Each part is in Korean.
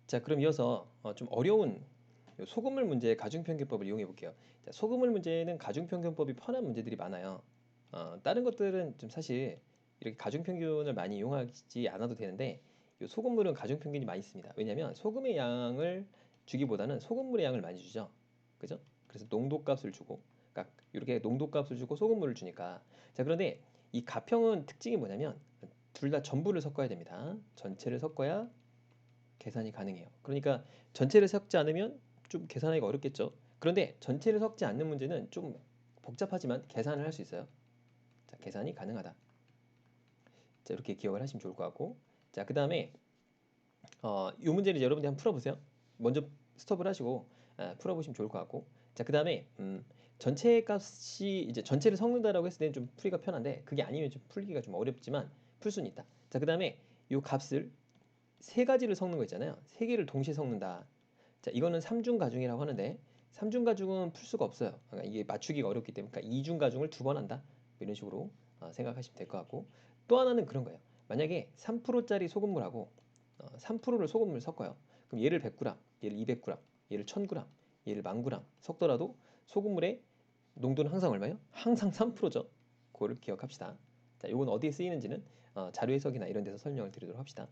자, 그럼 이어서 좀 어려운 요 소금물 문제의 가중평균법을 이용해 볼게요. 자, 소금물 문제는 가중평균법이 편한 문제들이 많아요. 다른 것들은 좀 사실 이렇게 가중평균을 많이 이용하지 않아도 되는데 요 소금물은 가중평균이 많이 있습니다. 왜냐하면 소금의 양을 주기보다는 소금물의 양을 많이 주죠. 그죠? 그래서 농도값을 주고, 그러니까 이렇게 농도값을 주고 소금물을 주니까. 자, 그런데 이 가평은 특징이 뭐냐면 둘 다 전부를 섞어야 됩니다. 전체를 섞어야 계산이 가능해요. 그러니까 전체를 섞지 않으면 좀 계산하기가 어렵겠죠. 그런데 전체를 섞지 않는 문제는 좀 복잡하지만 계산을 할 수 있어요. 자, 계산이 가능하다. 자, 이렇게 기억을 하시면 좋을 것 같고. 자, 그 다음에 이 문제를 이제 여러분들이 한번 풀어보세요. 먼저 스톱을 하시고 풀어보시면 좋을 것 같고. 자, 그 다음에 전체 값이 이제 전체를 섞는다라고 했을 때는 좀 풀기가 편한데 그게 아니면 좀 풀기가 좀 어렵지만 풀 수는 있다. 자, 그 다음에 이 값을 세 가지를 섞는 거 있잖아요. 세 개를 동시에 섞는다. 자, 이거는 삼중가중이라고 하는데 삼중가중은 풀 수가 없어요. 그러니까 이게 맞추기가 어렵기 때문에 그러니까 이중가중을 두 번 한다. 뭐 이런 식으로 생각하시면 될 것 같고 또 하나는 그런 거예요. 만약에 3%짜리 소금물하고 3%를 소금물 섞어요. 그럼 얘를 100g, 얘를 200g, 얘를 1000g, 얘를 10,000g 섞더라도 소금물의 농도는 항상 얼마예요? 항상 3%죠. 그거를 기억합시다. 자, 이건 어디에 쓰이는지는 자료 해석이나 이런 데서 설명을 드리도록 합시다.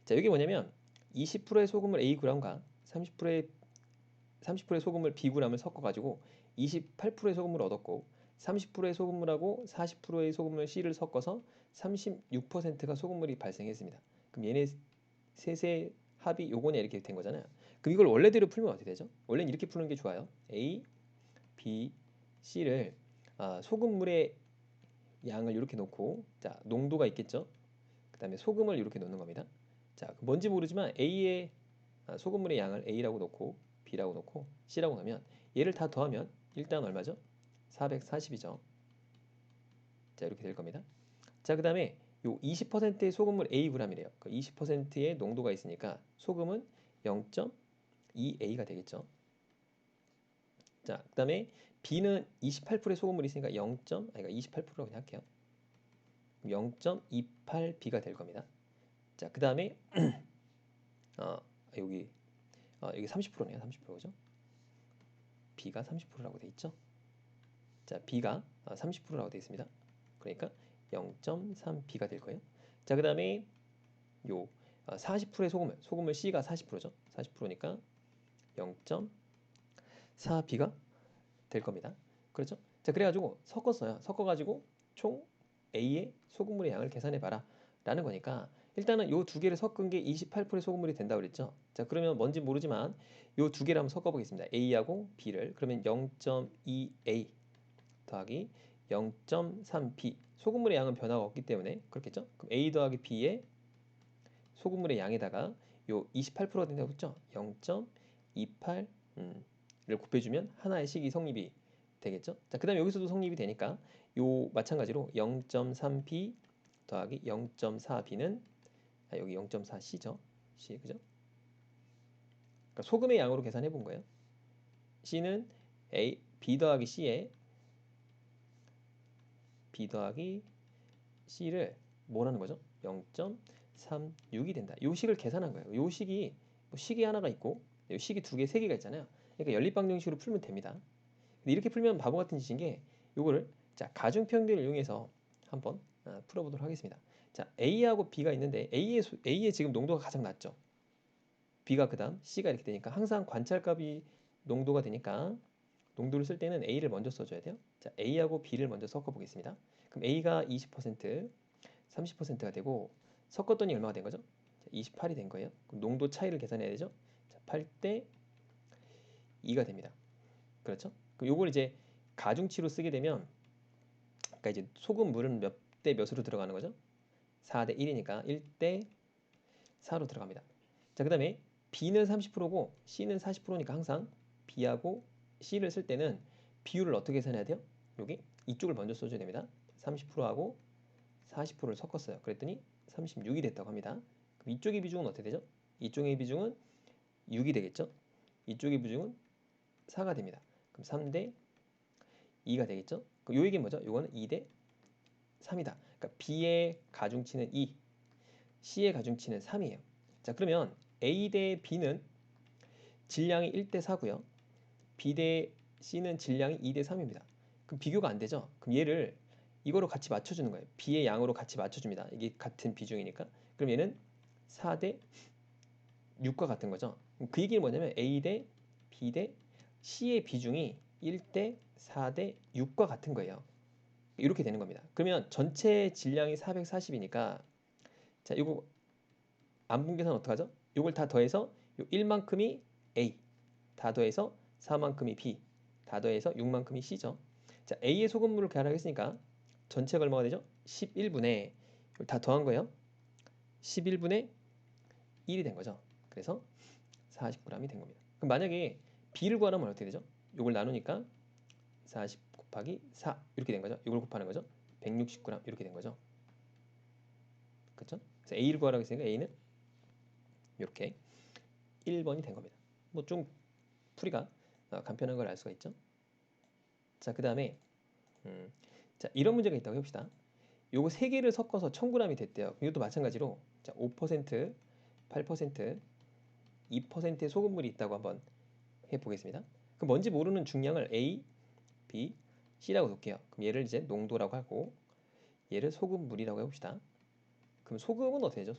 자, 여기 뭐냐면 20%의 소금을 Ag과 30%의 소금을 Bg을 섞어가지고 28%의 소금을 얻었고 30%의 소금물하고 40%의 소금물 C를 섞어서 36%가 소금물이 발생했습니다. 그럼 얘네 셋의 합이 요거네 이렇게 된 거잖아요. 그럼 이걸 원래대로 풀면 어떻게 되죠? 원래는 이렇게 푸는 게 좋아요. A, B, C를 소금물의 양을 이렇게 놓고 자 농도가 있겠죠? 그 다음에 소금을 이렇게 놓는 겁니다. 자, 뭔지 모르지만 A의 소금물의 양을 A라고 놓고 B라고 놓고 C라고 놓으면 얘를 다 더하면 일단 얼마죠? 440이죠. 자, 이렇게 될 겁니다. 자, 그 다음에 요 20%의 소금물 Ag이래요. 그 20%의 농도가 있으니까 소금은 0.2A가 되겠죠. 자, 그 다음에 B는 28%의 소금물이 있으니까 28%라고 그냥 할게요. 0.28B가 될 겁니다. 자, 그 다음에 어, 여기 여기 30%네요. 30%죠. B가 30%라고 돼 있죠. 자, B가 30%라고 돼 있습니다. 그러니까 0.3B가 될 거예요. 자, 그 다음에 요 40%의 소금을 C가 40%죠. 40%니까 0.4B가 될 겁니다. 그렇죠? 자, 그래가지고 섞었어요. 섞어가지고 총 A의 소금물의 양을 계산해 봐라 라는 거니까 일단은 요 두 개를 섞은 게 28%의 소금물이 된다고 그랬죠. 자, 그러면 뭔지 모르지만 요 두 개를 한번 섞어 보겠습니다. A하고 B를. 그러면 0.2A 더하기 0.3B 소금물의 양은 변화가 없기 때문에 그렇겠죠? 그럼 A 더하기 B의 소금물의 양에다가 요 28%가 된다고 했죠? 0.28를 곱해주면 하나의 식이 성립이 되겠죠? 자, 그 다음에 여기서도 성립이 되니까 요 마찬가지로 0.3B 더하기 0.4B는 여기 0.4C죠? C, 그죠? 그러니까 소금의 양으로 계산해 본 거예요. C는 B 더하기 C를 뭐라는 거죠? 0.36이 된다. 요 식을 계산한 거예요. 요 식이 뭐 식이 하나가 있고 요 식이 두 개, 세 개가 있잖아요. 그러니까 연립방정식으로 풀면 됩니다. 근데 이렇게 풀면 바보 같은 짓인 게 요거를 자 가중평균을 이용해서 한번 풀어보도록 하겠습니다. 자 A하고 B가 있는데 A의 지금 농도가 가장 낮죠. B가 그다음 C가 이렇게 되니까 항상 관찰값이 농도가 되니까 농도를 쓸 때는 A를 먼저 써줘야 돼요. 자, A하고 B를 먼저 섞어보겠습니다. 그럼 A가 20%, 30%가 되고 섞었더니 얼마가 된 거죠? 28이 된 거예요. 그럼 농도 차이를 계산해야 되죠? 자, 8대 2가 됩니다. 그렇죠? 그럼 요걸 이제 가중치로 쓰게 되면 그러니까 이제 소금 물은 몇 대 몇으로 들어가는 거죠? 4대 1이니까 1대 4로 들어갑니다. 자, 그 다음에 B는 30%고 C는 40%니까 항상 B하고 C를 쓸 때는 비율을 어떻게 계산해야 돼요? 여기 이쪽을 먼저 써줘야 됩니다. 30%하고 40%를 섞었어요. 그랬더니 36이 됐다고 합니다. 그럼 이쪽의 비중은 어떻게 되죠? 이쪽의 비중은 6이 되겠죠? 이쪽의 비중은 4가 됩니다. 그럼 3대 2가 되겠죠? 그럼 요 얘기는 뭐죠? 요거는 2대 3이다. 그러니까 B의 가중치는 2, C의 가중치는 3이에요. 자, 그러면 A 대 B는 질량이 1대 4고요. B 대 C는 질량이 2대 3입니다. 그럼 비교가 안 되죠? 그럼 얘를 이거로 같이 맞춰주는 거예요. B의 양으로 같이 맞춰줍니다. 이게 같은 비중이니까. 그럼 얘는 4 대 6과 같은 거죠. 그 얘기는 뭐냐면 A 대 B 대 C의 비중이 1대 4 대 6과 같은 거예요. 이렇게 되는 겁니다. 그러면 전체 질량이 440이니까 자, 이거 암분 계산 어떡하죠? 이걸 다 더해서 1만큼이 A, 다 더해서 4만큼이 B, 다 더해서 6만큼이 C죠. 자, A의 소금물을 계산하겠으니까 전체가 얼마가 되죠? 11분의 다 더한 거예요. 11분의 1이 된 거죠. 그래서 40g이 된 겁니다. 그럼 만약에 B를 구하려면 어떻게 되죠? 이걸 나누니까 40 곱하기 4 이렇게 된 거죠. 이걸 곱하는 거죠. 160g 이렇게 된 거죠. 그렇죠? 그래서 A를 구하라고 했으니까 A는 이렇게 1번이 된 겁니다. 뭐 좀 풀이가 간편한 걸 알 수가 있죠. 자, 그 다음에 자, 이런 문제가 있다고 해봅시다. 요거 세 개를 섞어서 1000g이 됐대요. 이것도 마찬가지로 자, 5%, 8%, 2%의 소금물이 있다고 한번 해보겠습니다. 그럼 뭔지 모르는 중량을 A, B, C라고 놓을게요. 그럼 얘를 이제 농도라고 하고 얘를 소금물이라고 해봅시다. 그럼 소금은 어떻게 되죠?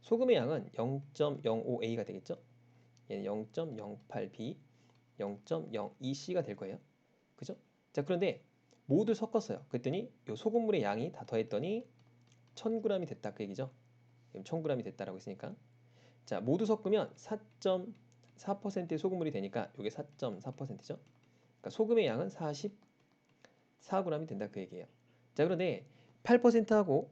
소금의 양은 0.05A가 되겠죠? 얘는 0.08B, 0.02C가 될 거예요. 그죠? 자, 그런데 모두 섞었어요. 그랬더니 이 소금물의 양이 다 더했더니 1000g이 됐다 그 얘기죠. 1000g이 됐다라고 했으니까 자, 모두 섞으면 4.4%의 소금물이 되니까 이게 4.4%죠. 그러니까 소금의 양은 44g이 된다 그 얘기예요. 자, 그런데 8%하고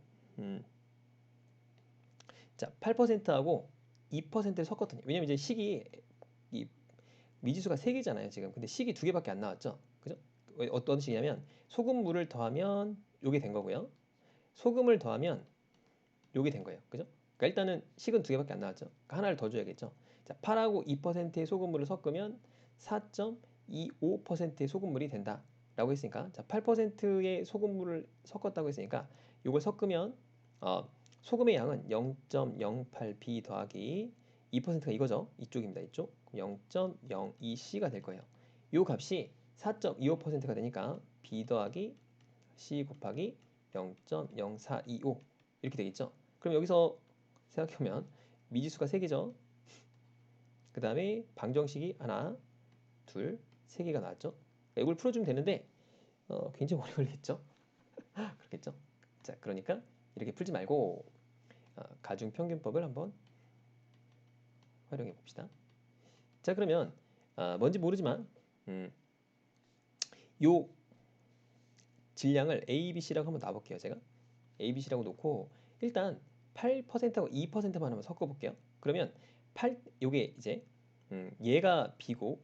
자, 8%하고 2%를 섞었더니 왜냐면 이제 식이 이 미지수가 3개잖아요, 지금. 근데 식이 2개밖에 안 나왔죠. 그죠? 어떤 식이냐면 소금물을 더하면 요게 된 거고요. 소금을 더하면 요게 된 거예요. 그죠? 그러니까 일단은 식은 2개밖에 안 나왔죠. 그러니까 하나를 더 줘야겠죠. 자, 8하고 2%의 소금물을 섞으면 4.25%의 소금물이 된다. 라고 했으니까 자, 8%의 소금물을 섞었다고 했으니까 요걸 섞으면 소금의 양은 0.08B 더하기 2%가 이거죠. 이쪽입니다. 이쪽. 0.02C가 될 거예요. 이 값이 4.25%가 되니까 B 더하기 C 곱하기 0.0425 이렇게 되겠죠. 그럼 여기서 생각해보면 미지수가 3개죠. 그 다음에 방정식이 하나, 둘, 3개가 나왔죠. 이걸 풀어주면 되는데 굉장히 오래 걸리겠죠. 그렇겠죠. 자, 그러니까 이렇게 풀지 말고 가중평균법을 한번 활용해 봅시다. 자, 그러면 뭔지 모르지만 요 질량을 A, B, C라고 한번 놔볼게요. 제가 A, B, C라고 놓고 일단 8%하고 2%만 한번 섞어볼게요. 그러면 요게 이제 얘가 B고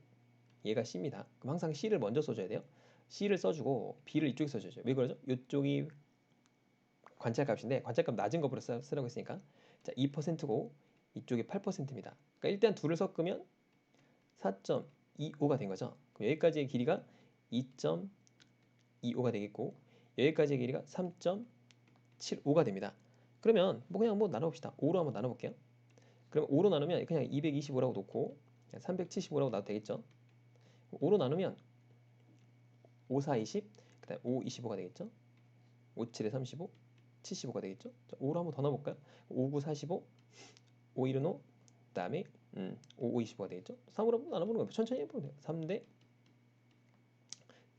얘가 C입니다. 그럼 항상 C를 먼저 써줘야 돼요. C를 써주고 B를 이쪽에 써줘야죠. 왜 그러죠? 이쪽이 관찰값인데 관찰값 낮은 거부터 쓰라고 했으니까 자, 2%고 이쪽이 8%입니다. 그러니까 일단 둘을 섞으면 4.25가 된 거죠. 그럼 여기까지의 길이가 2.25가 되겠고 여기까지의 길이가 3.75가 됩니다. 그러면 뭐 그냥 뭐 나눠봅시다. 5로 한번 나눠볼게요. 그럼 5로 나누면 그냥 225라고 놓고 375라고 놔도 되겠죠. 5로 나누면 5, 4, 20, 그 다음에 5, 25가 되겠죠. 5, 7에 35, 75가 되겠죠. 자, 5로 한번 더 넣어볼까요? 5, 9, 45, 5, 1은 5, 그 다음에 5, 5, 25가 되겠죠. 3으로 한번 나눠보는 거예요. 천천히 해보면 돼요. 3대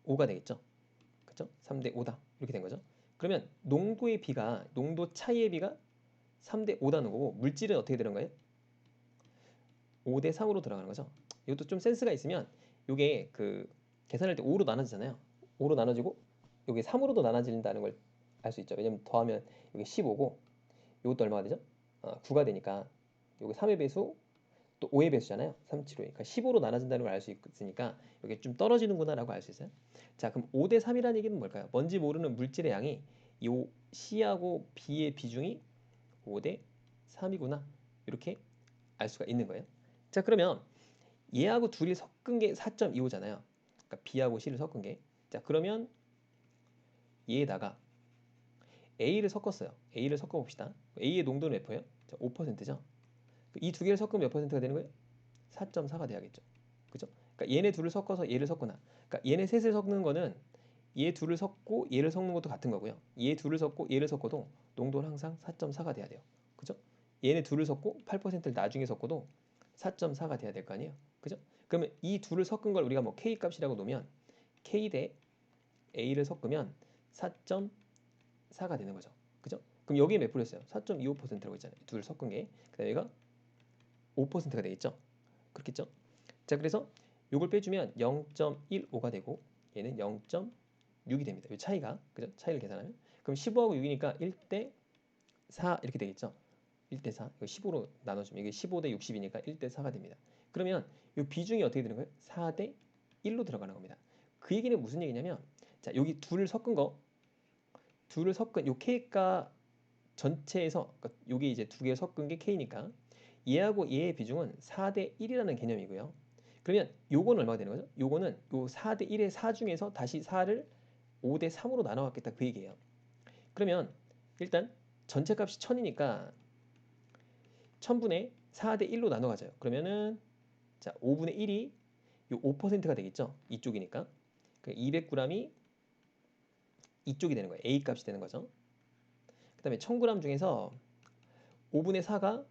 5가 되겠죠. 그죠? 3대 5다. 이렇게 된 거죠. 그러면 농도의 비가, 농도 차이의 비가 3대 5다는 거고 물질은 어떻게 되는 거예요? 5대 3으로 들어가는 거죠. 이것도 좀 센스가 있으면 이게 그 계산할 때 5로 나눠지잖아요. 5로 나눠지고 이게 3으로도 나눠진다는 걸 알 수 있죠. 왜냐면 더하면 이게 15고 이것도 얼마가 되죠? 9가 되니까 이게 3의 배수 또 5의 배수잖아요. 3, 7, 5. 그러니까 15로 나눠진다는 걸 알 수 있으니까 이게 좀 떨어지는구나라고 알 수 있어요. 자, 그럼 5대 3이라는 얘기는 뭘까요? 뭔지 모르는 물질의 양이 이 C하고 B의 비중이 5대 3이구나. 이렇게 알 수가 있는 거예요. 자, 그러면 얘하고 둘이 섞은 게 4.25잖아요. 그러니까 B하고 C를 섞은 게. 자, 그러면 얘에다가 A를 섞었어요. A를 섞어봅시다. A의 농도는 몇%예요? 5%죠. 이 두 개를 섞으면 몇 퍼센트가 되는 거예요? 4.4가 돼야겠죠. 그죠? 그러니까 얘네 둘을 섞어서 얘를 섞거나, 그러니까 얘네 셋을 섞는 거는 얘 둘을 섞고 얘를 섞는 것도 같은 거고요. 얘 둘을 섞고 얘를 섞어도 농도는 항상 4.4가 돼야 돼요. 그죠? 얘네 둘을 섞고 8%를 나중에 섞어도 4.4가 돼야 될 거 아니에요. 그죠? 그러면 이 둘을 섞은 걸 우리가 뭐 K 값이라고 놓으면 K 대 A를 섞으면 4.4가 되는 거죠. 그죠? 그럼 여기에 몇 프로였어요? 4.25%라고 했잖아요. 둘을 섞은 게. 그다음에 얘가 5%가 되겠죠. 그렇겠죠? 자, 그래서 요걸 빼주면 0.15가 되고 얘는 0.6이 됩니다. 이 차이가. 그죠? 차이를 계산하면. 그럼 15하고 6이니까 1대 4 이렇게 되겠죠. 1대 4. 이거 15로 나눠주면 이게 15대 60이니까 1대 4가 됩니다. 그러면 이 비중이 어떻게 되는 거예요? 4대 1로 들어가는 겁니다. 그 얘기는 무슨 얘기냐면 자, 여기 둘을 섞은 거 둘을 섞은 요 K가 전체에서 그러니까 여기 이제 두 개 섞은 게 K니까 얘하고 얘의 비중은 4대 1이라는 개념이고요. 그러면 요거는 얼마가 되는 거죠? 요거는 요 4대 1의 4 중에서 다시 4를 5대 3으로 나눠 갖겠다 그 얘기예요. 그러면 일단 전체 값이 1000이니까 1000분의 4대 1로 나눠 가져요. 그러면은 자, 5분의 1이 요 5%가 되겠죠? 이쪽이니까. 200g이 이쪽이 되는 거예요. A 값이 되는 거죠. 그다음에 1000g 중에서 5분의 4가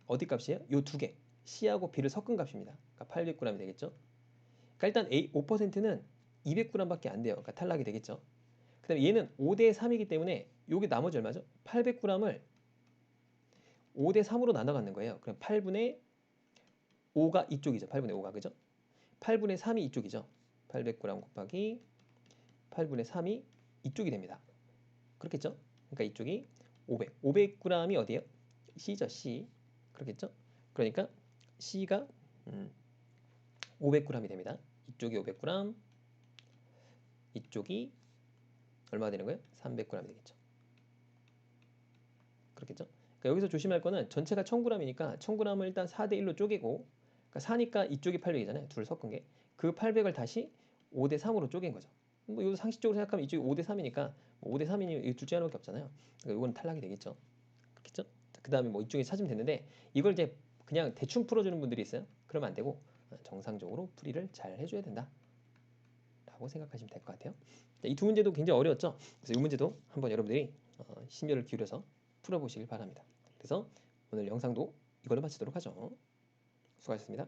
어디 값이에요? 요 두 개. C하고 B를 섞은 값입니다. 그러니까 800g이 되겠죠. 그러니까 일단 A 5%는 200g밖에 안 돼요. 그러니까 탈락이 되겠죠. 그다음에 얘는 5대 3이기 때문에 여기 나머지 얼마죠? 800g을 5대 3으로 나눠 갖는 거예요. 그럼 8분의 5가 이쪽이죠. 8분의 5가 그죠? 8분의 3이 이쪽이죠. 800g 곱하기 8분의 3이 이쪽이 됩니다. 그렇겠죠? 그러니까 이쪽이 500. 500g이 어디예요? C죠, C. 그렇겠죠? 그러니까 C가 500g이 됩니다. 이쪽이 500g, 이쪽이 얼마가 되는 거예요? 300g이 되겠죠. 그렇겠죠? 그러니까 여기서 조심할 거는 전체가 1000g이니까 1000g을 일단 4대 1로 쪼개고 그러니까 4니까 이쪽이 800이잖아요. 둘 섞은 게. 그 800을 다시 5대 3으로 쪼갠 거죠. 뭐 이거 상식적으로 생각하면 이쪽이 5대 3이니까 5대 3이니 이 둘째 하나밖에 없잖아요. 그러니까 이건 탈락이 되겠죠. 그렇겠죠? 그 다음에 뭐 이쪽에 찾으면 되는데 이걸 이제 그냥 대충 풀어주는 분들이 있어요. 그러면 안 되고 정상적으로 풀이를 잘 해줘야 된다. 라고 생각하시면 될 것 같아요. 이 두 문제도 굉장히 어려웠죠. 그래서 이 문제도 한번 여러분들이 심혈을 기울여서 풀어보시길 바랍니다. 그래서 오늘 영상도 이걸로 마치도록 하죠. 수고하셨습니다.